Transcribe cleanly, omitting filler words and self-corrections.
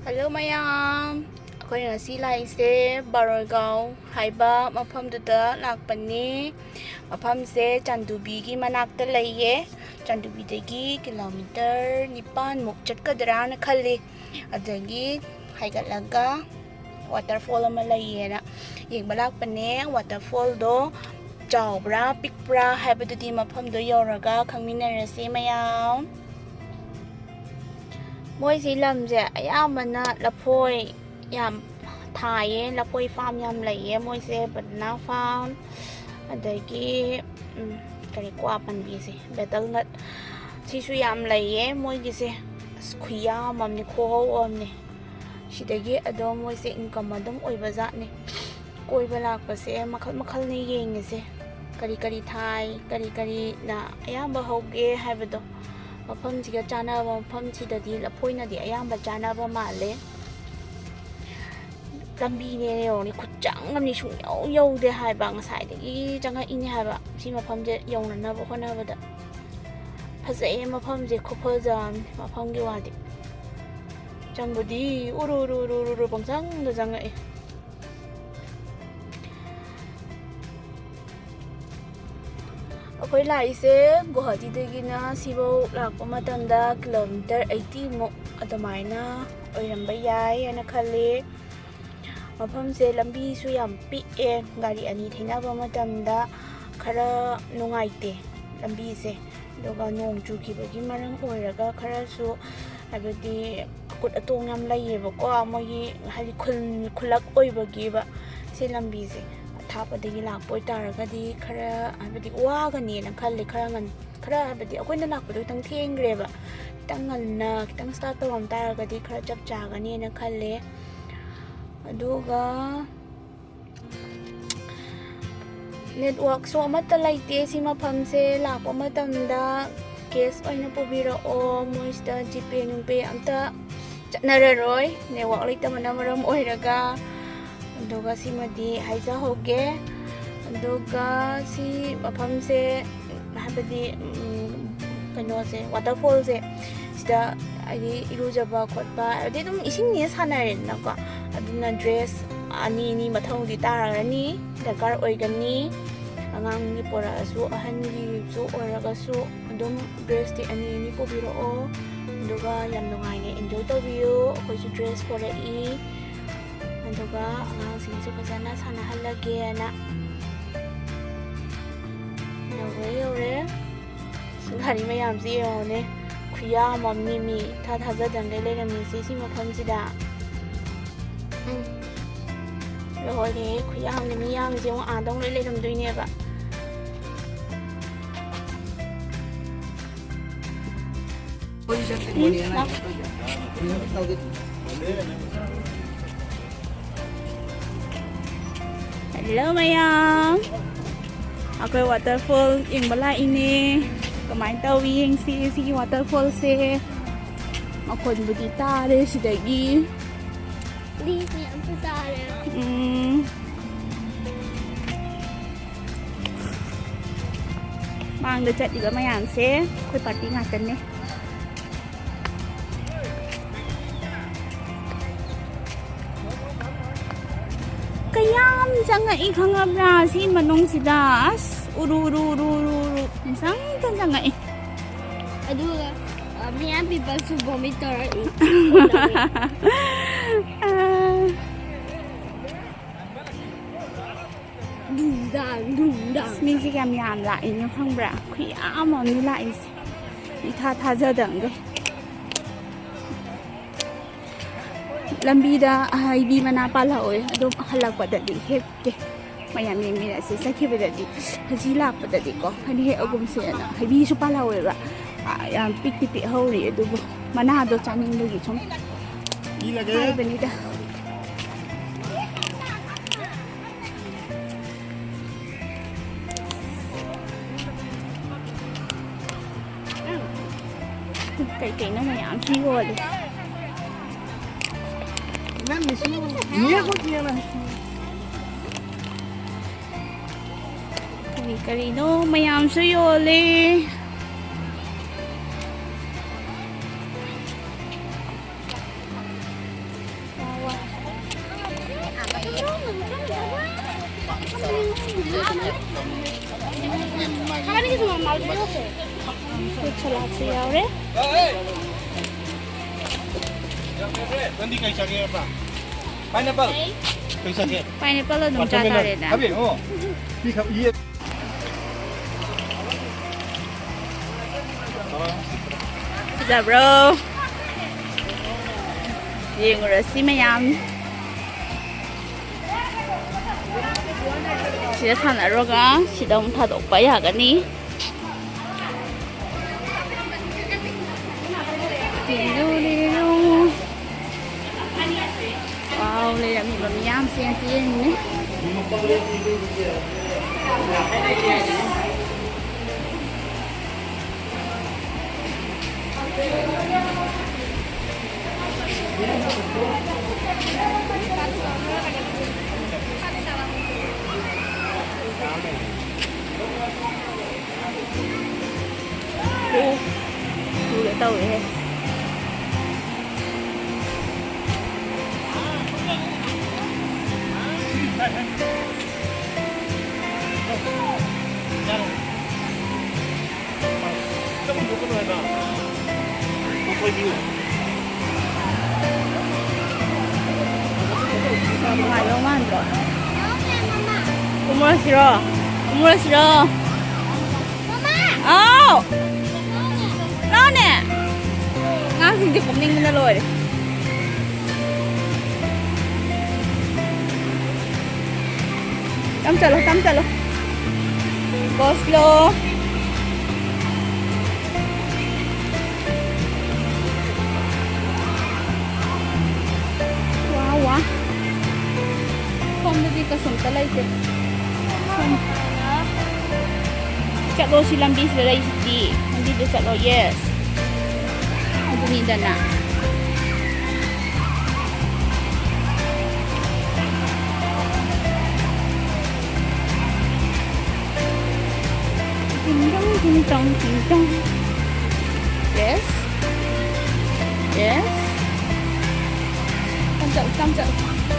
Hello mayam. Akoy ngasi laise Baroigaon haiba mafamduda lakpani. Mafamse Chandubi gi manakta laiye. Chandubi dagi kilometer 9 muk chatkadra na khalli. Adagi haigatlaga waterfall ama laiye na. Yengba lakpani waterfall do chawbra pikbra haibadudi mafamdo yoraga khangminarase mayam. Moi si lam je ayamana lapoi yam thai lapoi farm yam lai moi se banana farm adagi kari kwa pan bi se betel nut si su yam lai moi gi se khuya mam ni kho ho om ni sidagi adom moi se income adom oi baza ni koi balak pa se makhal ni yeng se kari thai kari na ayamba hoge haibado mafam siga chana mafam sidadi lapoina di ayamba chana ba male lambi ne yo ni khutchang ngam ni sung yau de hai ba ngasai de changa ini ha ba si mafam je yong na ba khona ba da phazai mafam je khopha jam mafam gi wadi changbudi uru bangsang da janga e akoy laise Guwahati dagi na Sibo lakpa matanda kilometer 80 mo adamaina oiramba yai ana khalle mafam se lambi su yam pi'e gari ani thainaba matamda khara nungaite lambi se doga nong chukibagi marang oiraga khara su habadi kut atong yam laiyeba ko amogi hali khulak oibagi ba se lambi se थापदगी लापो तारगदी खरा हाबदी वागनी ना खल्ले खरा हाबदी अखोइना लापदो तंग थेंग्रेबा तंगलना तंग start तवम तारगदी खरा जब जागनी ना खल्ले अदुगा network so अमत लाइते सिमा फमसे लापो मतमदा case ओइना पोबिरो मोइस्ता जीपे नुपे अमता चनररोय network लाइतमना मरम ओइरगा अदुगा सिमदी हाइजा होगे अदुगा सी मफम से हाबदी कनो से वाटरफॉल से सिदा आदि इरुजबा खोटबा आदि दुम इसिंग नि सानारे नको अदुना ड्रेस अनि मथौदी तारागनी दरकार ओइगनी अगांगी पोरासु अहनगी सु ओरगासु अदुम ड्रेस ति अनि पोबिरो अदुगा याम नुगाइने एन्जॉय तोबियो अखोइसु ड्रेस पोराई अदुगा अगांसिंसु फजाना सानाहल्लगेना यौरे गारी मयामसि योने खुया मम्मी मी थाजादंगे लेरमी सि मफमसिदा लोरे खुया हमने मियामसि ओ आदों लेरमदुइनेबा Hello mayam. Akoy waterfall yung bala ini. Kumain tawi yung si waterfall se. Akon budita re si dagi. Please me ang putare. Mang được chạy đi với mayam se. Koy party ngatan ne. Kayam sanga ikhangabra si manong sidas uru sang sanga Aduga, me and people to vomit or Dung. mình chỉ làm nhảm lại nhưng không bả khỉ ám mà như lại đi tha giờ đằng cái lambida highway mana pala oi adum halak padadi heke mayam mi na se sakhi padadi hajila padadi ko hani he agum se na highway su pala oi ba ya pipi hori adu mana do chaning lagi chom đi là hai bani da cái nó mayam chi rồi Mía có kia này. Kari no mayam su yole. Kapan ini semua malu malu sih. salad yaure Nanti kayak cari apa? Pineapple. Kayak cari. pineapple lo dum cha ta de da Abi, oh. Ini kau iya. da bro yin ro si ma yam si da san ro ga si dong tha do pa ya ga ni wow đây là mình bấm nhám xem tiên nhé Thu lại tàu vậy ngoài đâu mà ăn rồi umur 싫어 umur 싫어 어 너네 ngang thì cũng ninh ra rồi tâm chalo go slow wow wow không đi ka som talay te som chak lo silang bis dari sini nanti dia chak lo yes itu ni dah nak ding dong yes yes come chậm